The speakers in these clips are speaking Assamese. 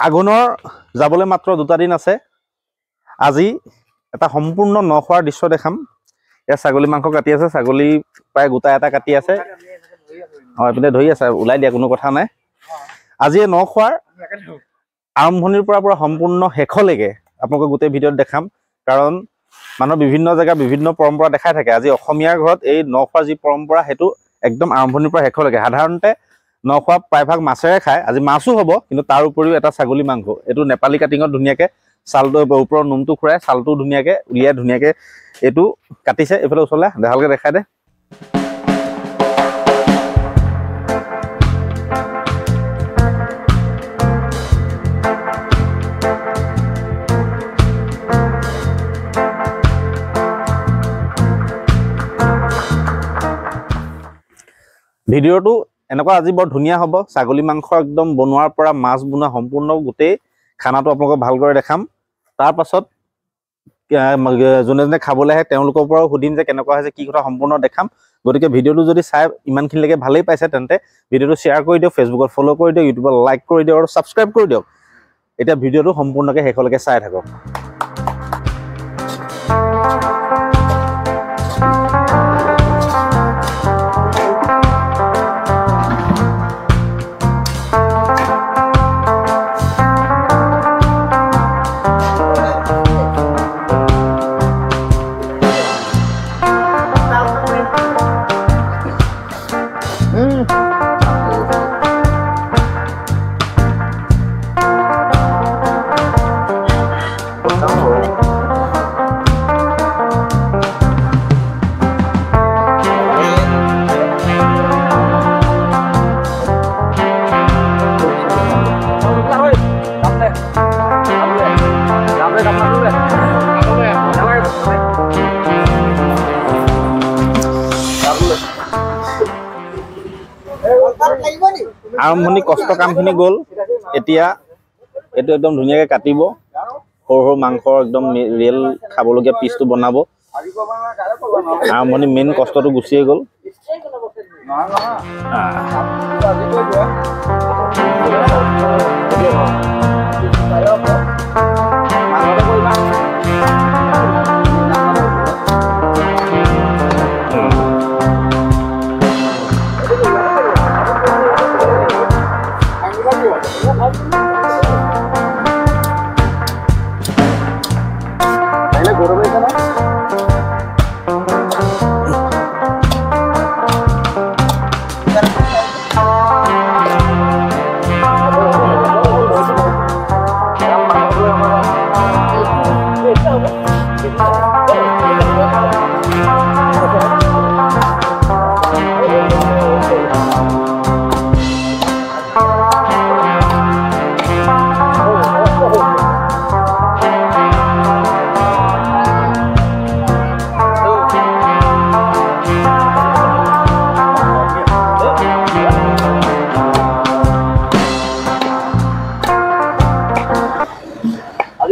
আগুনৰ যাবলৈ মাত্ৰ 2টা দিন আছে। আজি এটা সম্পূৰ্ণ নখোৱাৰ দৃশ্য দেখাম। এয়া ছাগলী মাংস কাটি আছে, ছাগলী প্ৰায় গোটা এটা কাটি আছে। হয়, এইপিনে ধৰি আছে, ওলাই দিয়া কোনো কথা নাই। আজি এই নখোৱাৰ আৰম্ভণিৰ পৰা সম্পূৰ্ণ শেষলৈকে আপোনালোকক গোটেই ভিডিঅ'ত দেখাম। কাৰণ মানুহৰ বিভিন্ন জেগাৰ বিভিন্ন পৰম্পৰা দেখাই থাকে। আজি অসমীয়াৰ ঘৰত এই নখোৱাৰ যি পৰম্পৰা সেইটো একদম আৰম্ভণিৰ পৰা শেষলৈকে। সাধাৰণতে নখোৱা প্ৰায়ভাগ মাছেৰে খায়, আজি মাছো হ'ব, কিন্তু তাৰ উপৰিও এটা ছাগলী মাংস। এইটো নেপালী কাটিঙত ধুনীয়াকৈ ছালটো ওপৰৰ নোমটো খুৰাই ছালটো ধুনীয়াকৈ উলিয়াই ধুনীয়াকৈ এইটো কাটিছে। এইফালে ওচৰলৈ ভালকৈ দেখাই দে। ভিডিঅ'টো এনেকুৱা আজি বৰ ধুনীয়া হ'ব। ছাগলী মাংস একদম বনোৱাৰ পৰা মাছ বনোৱা সম্পূৰ্ণ গোটেই খানাটো আপোনালোকক ভালদৰে দেখাম। তাৰ পাছত যোনে যোনে খাবলৈ আহে তেওঁলোকৰ পৰাও সুধিম যে কেনেকুৱা হৈছে, কি কথা সম্পূৰ্ণ দেখাম। গতিকে ভিডিঅ'টো যদি চাই ইমানখিনিলৈকে ভালেই পাইছে তেন্তে ভিডিঅ'টো শ্বেয়াৰ কৰি দিয়ক, ফেচবুকত ফ'ল' কৰি দিয়ক, ইউটিউবত লাইক কৰি দিয়ক আৰু ছাবস্ক্ৰাইব কৰি দিয়ক। এতিয়া ভিডিঅ'টো সম্পূৰ্ণকৈ শেষলৈকে চাই থাকক। আৰম্ভণি কষ্ট কামখিনি গ'ল। এতিয়া এইটো একদম ধুনীয়াকৈ কাটিব, সৰু সৰু মাংস একদম ৰিয়েল খাবলগীয়া পিচটো বনাব। আৰম্ভণি মেইন কষ্টটো গুচিয়ে গ'ল।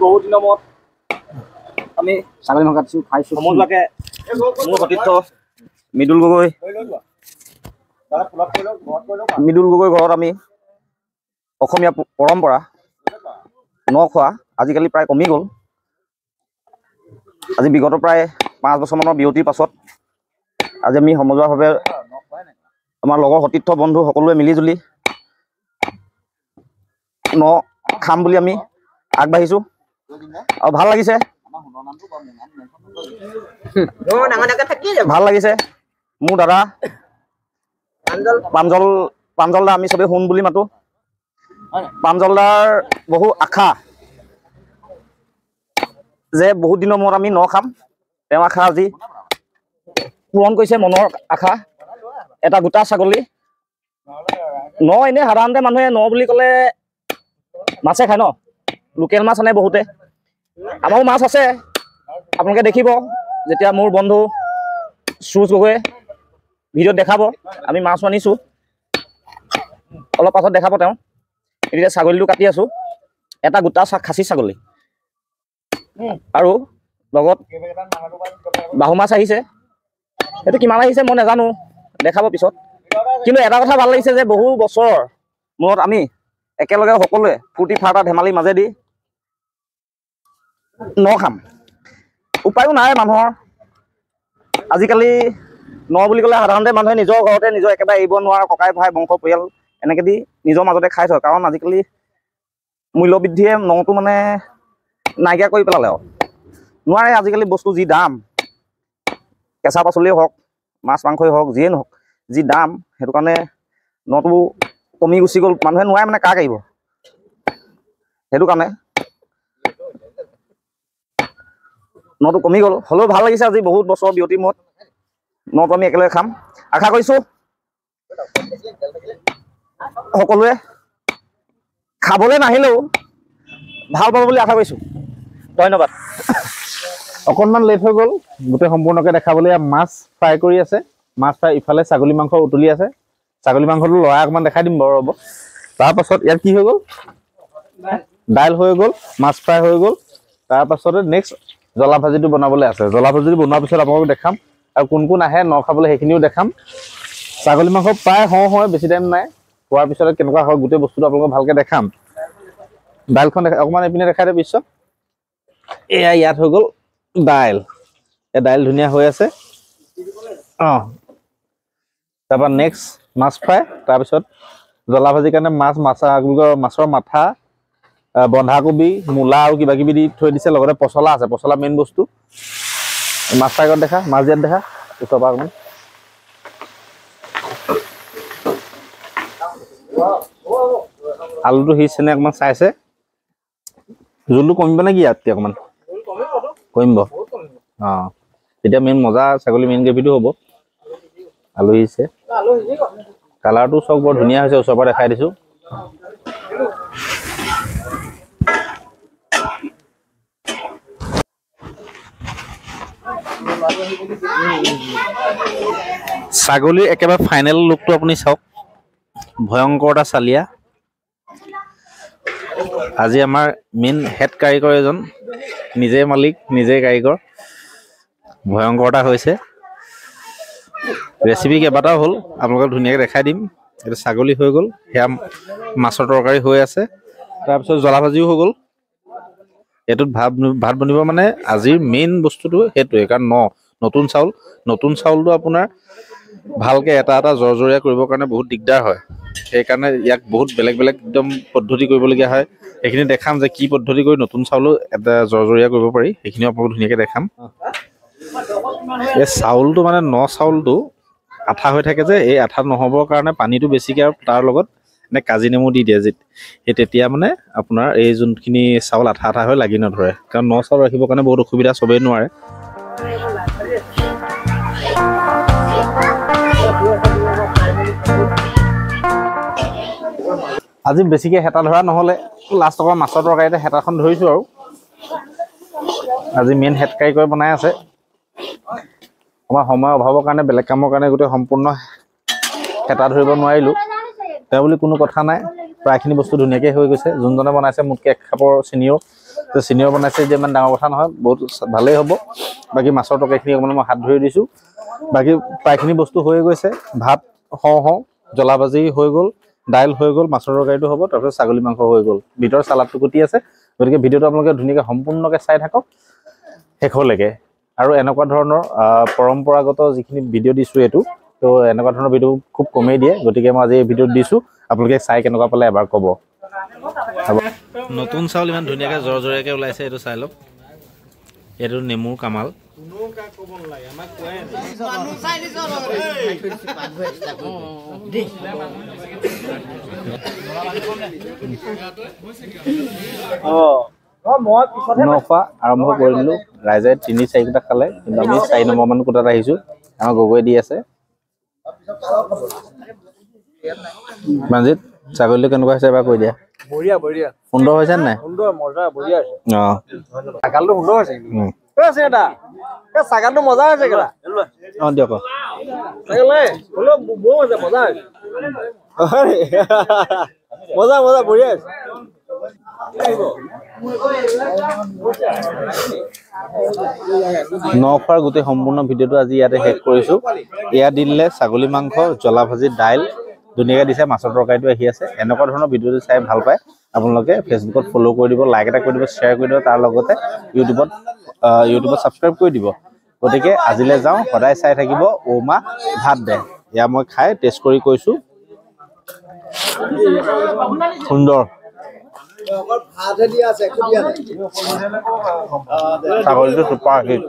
বহুত দিনৰ মূৰত আমি ছাগলী মাংস কাটিছোঁ, খাইছোঁ। সমজুৱাকৈ মোৰ সতীৰ্থ মৃদুল গগৈ ঘৰত আমি অসমীয়া পৰম্পৰা নখোৱা আজিকালি প্ৰায় কমি গ'ল। আজি বিগত প্ৰায় 5 বছৰমানৰ বিৰতিৰ পাছত আজি আমি সমজুৱাভাৱে আমাৰ লগৰ সতীৰ্থ বন্ধু সকলোৱে মিলিজুলি ন খাম বুলি আমি আগবাঢ়িছোঁ আৰু ভাল লাগিছে। ভাল লাগিছে। মোৰ দাদা প্ৰাঞ্জল দা, আমি চবেই শুন বুলি মাতো। প্ৰাঞ্জল দাৰ বহু আশা যে বহুত দিনৰ মূৰত আমি ন খাম। তেওঁ আশা আজি পূৰণ কৰিছে, মনৰ আশা। এটা গোটা ছাগলী ন। এনেই সাধাৰণতে মানুহে ন বুলি ক'লে মাছে খায় ন, লোকেল মাছ আনে বহুতে। আমাৰো মাছ আছে, আপোনালোকে দেখিব যেতিয়া মোৰ বন্ধু সুজ গগৈয়ে ভিডিঅ'ত দেখাব। আমি মাছ আনিছোঁ, অলপ পাছত দেখাব তেওঁ। এতিয়া ছাগলীটো কাটি আছোঁ, এটা গোটা খাচী ছাগলী আৰু লগত বাহু মাছ আহিছে। সেইটো কিমান আহিছে মই নাজানো, দেখাব পিছত। কিন্তু এটা কথা ভাল লাগিছে যে বহু বছৰ মূৰত আমি একেলগে সকলোৱে ফূৰ্তি ফাৰ্তা ধেমালি মাজেদি ন খাম। উপায়ো নাই মানুহৰ। আজিকালি ন বুলি ক'লে সাধাৰণতে মানুহে নিজৰ ঘৰতে নিজৰ একেবাৰে এৰিব নোৱাৰা ককাই ভাই বংশ পৰিয়াল এনেকৈ দি নিজৰ মাজতে খাই থয়। কাৰণ আজিকালি মূল্যবৃদ্ধিয়ে নটো মানে নাইকিয়া কৰি পেলালে আৰু নোৱাৰে। আজিকালি বস্তু যি দাম, কেঁচা পাচলিয়ে হওক মাছ মাংসই হওক যিয়ে নহওক যি দাম, সেইটো কাৰণে নটো কমি গুচি গ'ল। মানুহে নোৱাৰে মানে কাক আহিব, সেইটো কাৰণে নটো কমি গ'ল। হ'লেও ভাল লাগিছে আজি বহুত বছৰ বিৰতিৰ মূৰত নটো আমি একেলগে খাম। আশা কৰিছোঁ সকলোৱে খাবলৈ নাহিলেও ভাল পাব বুলি আশা কৰিছোঁ। ধন্যবাদ। অকণমান লেট হৈ গ'ল গোটেই সম্পূৰ্ণকৈ দেখাবলৈ। মাছ ফ্ৰাই কৰি আছে, মাছ ফ্ৰাই। ইফালে ছাগলী মাংস উতলি আছে। ছাগলী মাংসটো লৰাই অকণমান দেখাই দিম বাৰু ৰ'ব। তাৰপাছত ইয়াত কি হৈ গ'ল, দাইল হৈ গ'ল, মাছ ফ্ৰাই হৈ গ'ল। তাৰপাছতে নেক্সট জ্বলা ভাজিটো বনাবলৈ আছে। জ্বলা ভাজিটো বনোৱাৰ পিছত আপোনালোকক দেখাম আৰু কোন কোন আহে ন খাবলৈ সেইখিনিও দেখাম। ছাগলী মাংস প্ৰায় হয়, বেছি টাইম নাই। খোৱাৰ পিছতে কেনেকুৱা হয় গোটেই বস্তুটো আপোনালোকক ভালকৈ দেখাম। দাইলখন অকণমান এইপিনে দেখাই দিয়ে বিশ্ব। এয়া ইয়াত হৈ গ'ল দাইল। এই দাইল ধুনীয়া হৈ আছে। অঁ, তাৰপৰা নেক্সট মাছ ফ্ৰাই, তাৰপিছত জ্বলা ভাজিৰ কাৰণে মাছৰ মাথা, বন্ধাকবি, মূলা আৰু কিবা কিবি দি থৈ দিছে। লগতে পচলা আছে, পচলা মেইন বস্তু। মাছ ফ্ৰাইত দেখা, মাছ দিয়াত দেখা ওচৰৰ পৰা অকণমান। আলুটো সিজছেনে অকণমান চাইছে। জোলটো কমিব নে কি ইয়াতকৈ অকণমান? কমিব। অঁ, তেতিয়া মেইন মজা ছাগলী মেইন গ্ৰেভিটো হ'ব। আলু সিজছে, কালাৰটো চব বৰ ধুনীয়া হৈছে। ওচৰৰ পৰা দেখাই দিছোঁ। ছাগলীৰ একেবাৰে ফাইনেল লুকটো আপুনি চাওক। ভয়ংকৰ এটা চালিয়া। আজি আমাৰ মেইন হেড কাৰিকৰ এজন, নিজে মালিক নিজে কাৰিকৰ। ভয়ংকৰ এটা হৈছে। ৰেচিপি কেইবাটাও হ'ল, আপোনালোকক ধুনীয়াকৈ দেখাই দিম। এইটো ছাগলী হৈ গ'ল, সেয়া মাছৰ তৰকাৰী হৈ আছে। তাৰপিছত জ্বলা ভাজিও হৈ গ'ল। এইটোত ভাত বনিব মানে আজিৰ মেইন বস্তুটো সেইটোৱে। কাৰণ নতুন চাউলটো আপোনাৰ ভালকৈ এটা জৰজৰীয়া কৰিবৰ কাৰণে বহুত দিগদাৰ হয়। সেইকাৰণে ইয়াক বহুত বেলেগ একদম পদ্ধতি কৰিবলগীয়া হয়। সেইখিনি দেখাম যে কি পদ্ধতি কৰি নতুন চাউলো এটা জৰজৰীয়া কৰিব পাৰি, সেইখিনিও আপোনালোকক ধুনীয়াকৈ দেখাম। এই চাউলটো মানে চাউলটো আঠা হৈ থাকে যে, এই আঠা নহ'বৰ কাৰণে পানীটো বেছিকৈ আৰু তাৰ লগত কাজি নেমু দি দিয়ে। সেই তেতিয়া মানে আপোনাৰ এই যোনখিনি চাউল আঠা হৈ লাগি নধৰে। কাৰণ চাউল ৰাখিবৰ কাৰণে বহুত অসুবিধা, চবেই নোৱাৰে। আজি বেছিকৈ হেতা ধৰা নহ'লে, লাষ্ট অকণ মাছৰ তৰকাৰীতে হেতাখন ধৰিছোঁ আৰু। আজি মেইন হেড কাৰিকৰ বনাই আছে। আমাৰ সময়ৰ অভাৱৰ কাৰণে, বেলেগ কামৰ কাৰণে গোটেই সম্পূৰ্ণ হেতা ধৰিব নোৱাৰিলোঁ। তেওঁ বুলি কোনো কথা নাই, প্ৰায়খিনি বস্তু ধুনীয়াকৈ হৈ গৈছে। যোনজনে বনাইছে মোতকৈ এক খাপৰ চিনিয়ৰ বনাইছে যে ইমান ডাঙৰ কথা নহয়, বহুত ভালেই হ'ব। বাকী মাছৰ তৰকাৰীখিনি অকণমান মই হাত ধৰি দিছোঁ। বাকী প্ৰায়খিনি বস্তু হৈ গৈছে। ভাত হওঁ জ্বলা ভাজি হৈ গ'ল, দাইল হৈ গ'ল, মাছৰ তৰকাৰীটো হ'ব, তাৰপিছত ছাগলী মাংস হৈ গ'ল। ভিতৰৰ চালাডটো কুটি আছে। গতিকে ভিডিঅ'টো আপোনালোকে ধুনীয়াকৈ সম্পূৰ্ণকৈ চাই থাকক শেষলৈকে। আৰু এনেকুৱা ধৰণৰ পৰম্পৰাগত যিখিনি ভিডিঅ' দিছোঁ এইটো, তো এনেকুৱা ধৰণৰ ভিডিঅ' খুব কমেই দিয়ে। গতিকে মই আজি এই ভিডিঅ'ত দিছোঁ, আপোনালোকে চাই কেনেকুৱা পালে এবাৰ ক'ব। নতুন চাউল ইমান ধুনীয়াকৈ জৰজৰীয়াকৈ ওলাইছে, এইটো চাই লওক। এইটো নেমুৰ কামাল। নখোৱা আৰম্ভ কৰিলোঁ। ৰাইজে ৩-৪ খালে, কিন্তু আমি ৪ নম্বৰমান কোটাত আহিছোঁ। আমাৰ গগৈ দি আছে। মনজিত, ছাগলীটো কেনেকুৱা হৈছে এবাৰ কৈ দিয়া। বঢ়িয়া। সুন্দৰ হৈছে নাই? সুন্দৰ, মজা, বঢ়িয়া হৈছে। অঁ, ছাগলটো সুন্দৰ হৈছে। ছাগলটো মজা হৈছে। অঁ, দিয়ক। মজা, বঢ়িয়া হৈছে। নখোৱাৰ গোটেই সম্পূৰ্ণ ভিডিঅ'টো আজি ইয়াতে শেষ কৰিছোঁ। এয়া দিলে ছাগলী মাংস, জ্বলা ভাজি, দাইল ধুনীয়াকৈ দিছে, মাছৰ তৰকাৰীটো আহি আছে। এনেকুৱা ধৰণৰ ভিডিঅ'টো চাই ভাল পায় আপোনালোকে ফেচবুকত ফ'ল' কৰি দিব, লাইক এটা কৰি দিব, শ্বেয়াৰ কৰি দিব, তাৰ লগতে ইউটিউবত ছাবস্ক্ৰাইব কৰি দিব। গতিকে আজিলৈ যাওঁ, সদায় চাই থাকিব ঔমা ভাত দে। এয়া মই খাই টেষ্ট কৰি কৈছোঁ, সুন্দৰ। ছাগলীটো চুপাৰ হিট।